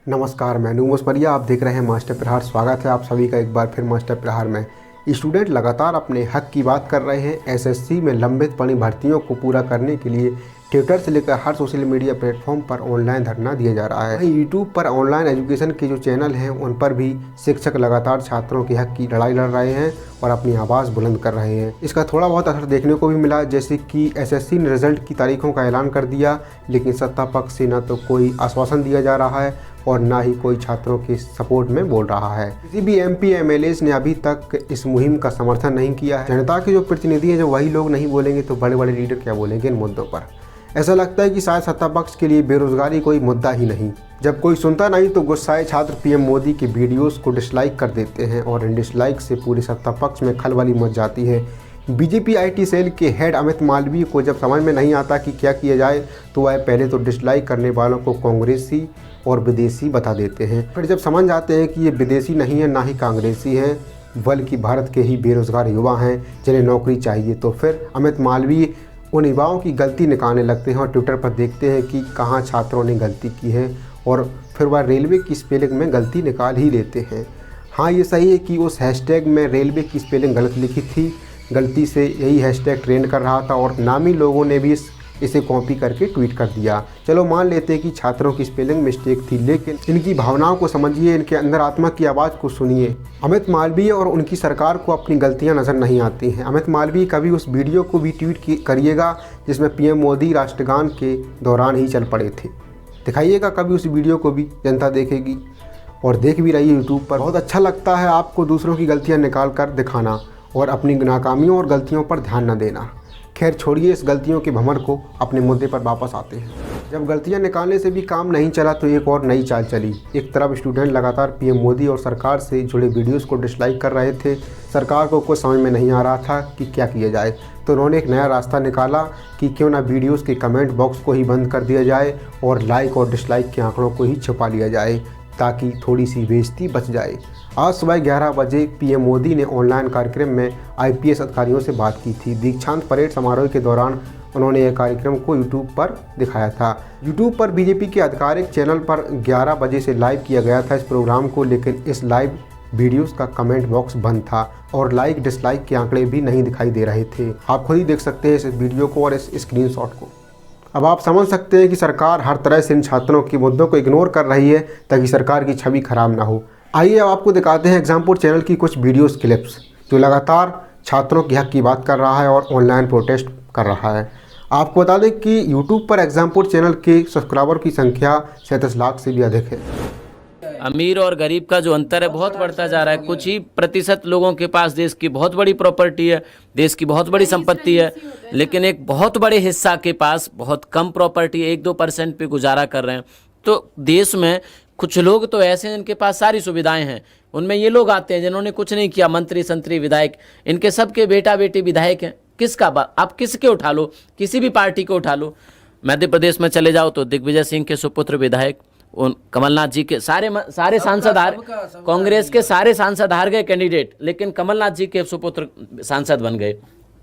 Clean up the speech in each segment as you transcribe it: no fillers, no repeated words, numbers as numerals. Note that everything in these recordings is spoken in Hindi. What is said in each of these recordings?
नमस्कार, मैं नूमोस मरिया। आप देख रहे हैं मास्टर प्रहार। स्वागत है आप सभी का एक बार फिर मास्टर प्रहार में। स्टूडेंट लगातार अपने हक की बात कर रहे हैं। एसएससी में लंबित पड़ी भर्तियों को पूरा करने के लिए ट्विटर से लेकर हर सोशल मीडिया प्लेटफॉर्म पर ऑनलाइन धरना दिया जा रहा है। यूट्यूब पर ऑनलाइन एजुकेशन के जो चैनल हैं उन पर भी शिक्षक लगातार छात्रों के हक की लड़ाई लड़ रहे हैं और अपनी आवाज़ बुलंद कर रहे हैं। इसका थोड़ा बहुत असर देखने को भी मिला, जैसे कि एसएससी ने रिजल्ट की तारीखों का ऐलान कर दिया, लेकिन सत्ता पक्ष से न तो कोई आश्वासन दिया जा रहा है और ना ही कोई छात्रों के सपोर्ट में बोल रहा है। किसी भी एमपी एमएलए ने अभी तक इस मुहिम का समर्थन नहीं किया है। जनता के जो प्रतिनिधि हैं, जो वही लोग नहीं बोलेंगे तो बड़े बड़े लीडर क्या बोलेंगे इन मुद्दों पर। ऐसा लगता है कि शायद सत्ता पक्ष के लिए बेरोजगारी कोई मुद्दा ही नहीं। जब कोई सुनता नहीं तो गुस्साए छात्र पीएम मोदी के वीडियोस को डिसलाइक कर देते हैं और इन डिसलाइक से पूरे सत्ता पक्ष में खलबली मच जाती है। बीजेपी आईटी सेल के हेड अमित मालवीय को जब समझ में नहीं आता कि क्या किया जाए तो वह पहले तो डिसलाइक करने वालों को कांग्रेसी और विदेशी बता देते हैं। फिर जब समझ जाते हैं कि ये विदेशी नहीं है, ना ही कांग्रेसी हैं, बल्कि भारत के ही बेरोजगार युवा हैं जिन्हें नौकरी चाहिए, तो फिर अमित मालवीय उन युवाओं की गलती निकालने लगते हैं और ट्विटर पर देखते हैं कि कहाँ छात्रों ने गलती की है और फिर वह रेलवे की स्पेलिंग में गलती निकाल ही लेते हैं। हाँ, ये सही है कि उस हैशटैग में रेलवे की स्पेलिंग गलत लिखी थी। गलती से यही हैशटैग ट्रेंड कर रहा था और नामी लोगों ने भी इसे कॉपी करके ट्वीट कर दिया। चलो मान लेते हैं कि छात्रों की स्पेलिंग मिस्टेक थी, लेकिन इनकी भावनाओं को समझिए, इनके अंदर आत्मा की आवाज़ को सुनिए। अमित मालवीय और उनकी सरकार को अपनी गलतियां नज़र नहीं आती हैं। अमित मालवीय कभी उस वीडियो को भी ट्वीट करिएगा जिसमें पीएम मोदी राष्ट्रगान के दौरान ही चल पड़े थे। दिखाइएगा कभी उस वीडियो को भी, जनता देखेगी और देख भी रही है यूट्यूब पर। बहुत अच्छा लगता है आपको दूसरों की गलतियाँ निकाल कर दिखाना और अपनी नाकामियों और गलतियों पर ध्यान न देना। खैर छोड़िए इस गलतियों के भंवर को, अपने मुद्दे पर वापस आते हैं। जब गलतियां निकालने से भी काम नहीं चला तो एक और नई चाल चली। एक तरफ स्टूडेंट लगातार पीएम मोदी और सरकार से जुड़े वीडियोस को डिसलाइक कर रहे थे। सरकार को कुछ समझ में नहीं आ रहा था कि क्या किया जाए, तो उन्होंने एक नया रास्ता निकाला कि क्यों ना वीडियोस के कमेंट बॉक्स को ही बंद कर दिया जाए और लाइक और डिसलाइक के आंकड़ों को ही छुपा लिया जाए ताकि थोड़ी सी बेइज्जती बच जाए। आज सुबह 11 बजे पीएम मोदी ने ऑनलाइन कार्यक्रम में आईपीएस अधिकारियों से बात की थी। दीक्षांत परेड समारोह के दौरान उन्होंने यह कार्यक्रम को यूट्यूब पर दिखाया था। यूट्यूब पर बीजेपी के आधिकारिक चैनल पर 11 बजे से लाइव किया गया था इस प्रोग्राम को, लेकिन इस लाइव वीडियोस का कमेंट बॉक्स बंद था और लाइक डिसलाइक के आंकड़े भी नहीं दिखाई दे रहे थे। आप खुद ही देख सकते हैं इस वीडियो को और इस स्क्रीनशॉट को। अब आप समझ सकते हैं कि सरकार हर तरह से इन छात्रों के मुद्दों को इग्नोर कर रही है ताकि सरकार की छवि खराब ना हो। आइए अब आपको दिखाते हैं एग्जाम्पुल चैनल की कुछ वीडियोस क्लिप्स जो लगातार छात्रों के हक की बात कर रहा है और ऑनलाइन प्रोटेस्ट कर रहा है। आपको बता दें कि यूट्यूब पर एग्जाम्पुल चैनल के सब्सक्राइबर की संख्या 37 लाख से भी अधिक है। अमीर और गरीब का जो अंतर है बहुत बढ़ता जा रहा है। कुछ ही प्रतिशत लोगों के पास देश की बहुत बड़ी प्रॉपर्टी है, देश की बहुत बड़ी संपत्ति है, लेकिन एक बहुत बड़े हिस्सा के पास बहुत कम प्रॉपर्टी, 1-2% पे गुजारा कर रहे हैं। तो देश में कुछ लोग तो ऐसे हैं जिनके पास सारी सुविधाएं हैं। उनमें ये लोग आते हैं जिन्होंने कुछ नहीं किया, मंत्री संतरी विधायक, इनके सबके बेटा बेटी विधायक हैं। किसका आप किसके उठा लो, किसी भी पार्टी को उठा लो। मध्य प्रदेश में चले जाओ तो दिग्विजय सिंह के सुपुत्र विधायक, उन कमलनाथ जी के सारे सांसद हार, कांग्रेस के सारे सांसद हार गए कैंडिडेट, लेकिन कमलनाथ जी के सुपुत्र सांसद बन गए,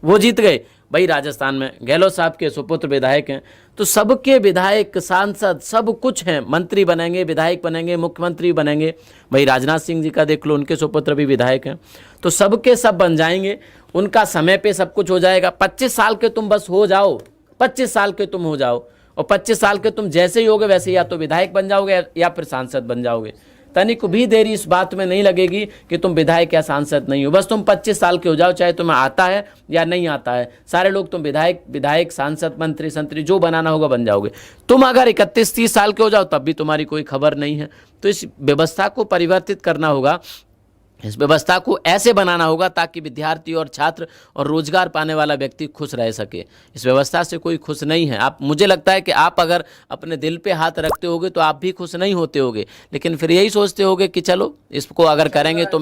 वो जीत गए। भाई राजस्थान में गहलोत साहब के सुपुत्र विधायक हैं, तो सबके विधायक सांसद सब कुछ हैं, मंत्री बनेंगे, विधायक बनेंगे, मुख्यमंत्री बनेंगे। भाई राजनाथ सिंह जी का देख लो, उनके सुपुत्र भी विधायक हैं। तो सबके सब बन जाएंगे, उनका समय पे सब कुछ हो जाएगा। 25 साल के तुम बस हो जाओ, 25 साल के तुम हो जाओ और 25 साल के तुम जैसे ही होगे वैसे या तो विधायक बन जाओगे या फिर सांसद बन जाओगे। तनिक भी देरी इस बात में नहीं लगेगी कि तुम विधायक या सांसद नहीं हो। बस तुम 25 साल के हो जाओ, चाहे तुम्हें आता है या नहीं आता है, सारे लोग तुम विधायक सांसद मंत्री संतरी जो बनाना होगा बन जाओगे। तुम अगर 31-30 साल के हो जाओ तब भी तुम्हारी कोई खबर नहीं है। तो इस व्यवस्था को परिवर्तित करना होगा, इस व्यवस्था को ऐसे बनाना होगा ताकि विद्यार्थी और छात्र और रोजगार पाने वाला व्यक्ति खुश रह सके। इस व्यवस्था से कोई खुश नहीं है। मुझे लगता है कि आप अगर अपने दिल पे हाथ रखते होगे तो आप भी खुश नहीं होते होगे, लेकिन फिर यही सोचते होगे कि चलो इसको अगर करेंगे तो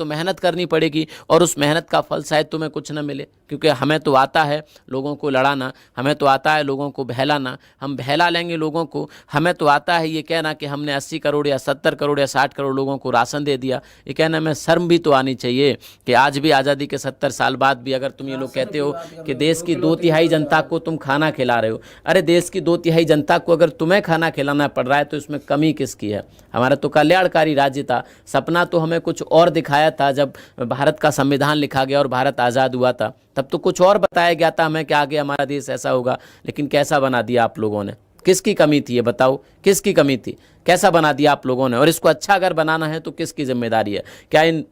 मेहनत करनी पड़ेगी और उस मेहनत का फल शायद तुम्हें कुछ न मिले। क्योंकि हमें तो आता है लोगों को लड़ाना, हमें तो आता है लोगों को बहलाना, हम बहला लेंगे लोगों को। हमें तो आता है ये कहना कि हमने 80 करोड़ या 70 करोड़ या 60 करोड़ लोगों को राशन दे दिया। ये कहने में शर्म भी तो आनी चाहिए कि आज भी आज़ादी के 70 साल बाद भी अगर तुम ये लोग कहते हो कि देश की 2/3 जनता को तुम खाना खिला रहे हो, अरे देश की 2/3 जनता को अगर तुम्हें खाना खिलाना पड़ रहा है तो इसमें कमी किसकी है? हमारा तो कल्याणकारी राज्य था, सपना तो हमें कुछ और दिखाया था। जब भारत का संविधान लिखा गया और भारत आज़ाद हुआ था तब तो कुछ और बताया गया था हमें कि आगे हमारा देश ऐसा होगा, लेकिन कैसा बना दिया आप लोगों ने? किसकी कमी थी ये बताओ, किसकी कमी थी? कैसा बना दिया आप लोगों ने? और इसको अच्छा अगर बनाना है तो किसकी जिम्मेदारी है? क्या इन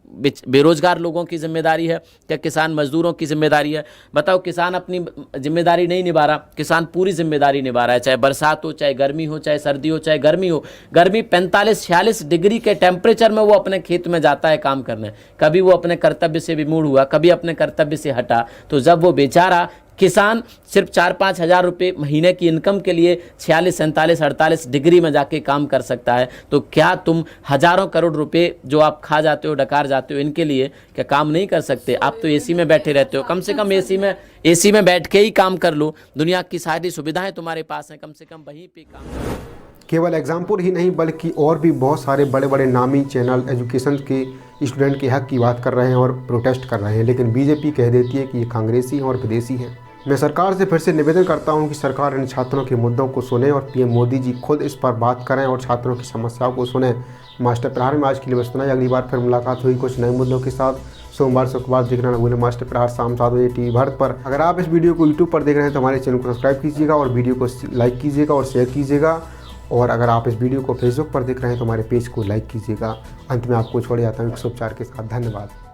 बेरोजगार लोगों की जिम्मेदारी है? क्या किसान मजदूरों की जिम्मेदारी है? बताओ, किसान अपनी जिम्मेदारी नहीं निभा रहा, किसान पूरी जिम्मेदारी निभा रहा है, चाहे बरसात हो, चाहे गर्मी हो, चाहे सर्दी हो, चाहे गर्मी हो। गर्मी 45-46 डिग्री के टेम्परेचर में वो अपने खेत में जाता है काम करने। कभी वो अपने कर्तव्य से विमूढ़ हुआ, कभी अपने कर्तव्य से हटा, तो जब वो बेचारा किसान सिर्फ 4-5 हज़ार रुपये महीने की इनकम के लिए 46, 47, 48 डिग्री में जाके काम कर सकता है, तो क्या तुम हज़ारों करोड़ रुपए जो आप खा जाते हो, डकार जाते हो, इनके लिए क्या काम नहीं कर सकते? आप तो एसी में बैठे रहते हो, कम से कम एसी में बैठ के ही काम कर लो। दुनिया की सारी सुविधाएं तुम्हारे पास हैं, कम से कम वहीं पे काम करो। केवल एग्जाम्पल ही नहीं बल्कि और भी बहुत सारे बड़े बड़े नामी चैनल एजुकेशन के स्टूडेंट के हक की बात कर रहे हैं और प्रोटेस्ट कर रहे हैं, लेकिन बीजेपी कह देती है कि ये कांग्रेसी हैं और विदेशी हैं। मैं सरकार से फिर से निवेदन करता हूं कि सरकार इन छात्रों के मुद्दों को सुने और पीएम मोदी जी खुद इस पर बात करें और छात्रों की समस्याओं को सुने। मास्टर प्रहार में आज के लिए बस इतना ही। अगली बार फिर मुलाकात हुई कुछ नए मुद्दों के साथ। सोमवार शुक्रवार देखना न भूलें मास्टर प्रहार शाम 7 बजे टीवी भारत पर। अगर आप इस वीडियो को यूट्यूब पर देख रहे हैं तो हमारे चैनल को सब्सक्राइब कीजिएगा और वीडियो को लाइक कीजिएगा और शेयर कीजिएगा। और अगर आप इस वीडियो को फेसबुक पर देख रहे हैं तो हमारे पेज को लाइक कीजिएगा। अंत में आपको छोड़ जाता हूँ एक शुभ विचार के साथ। धन्यवाद।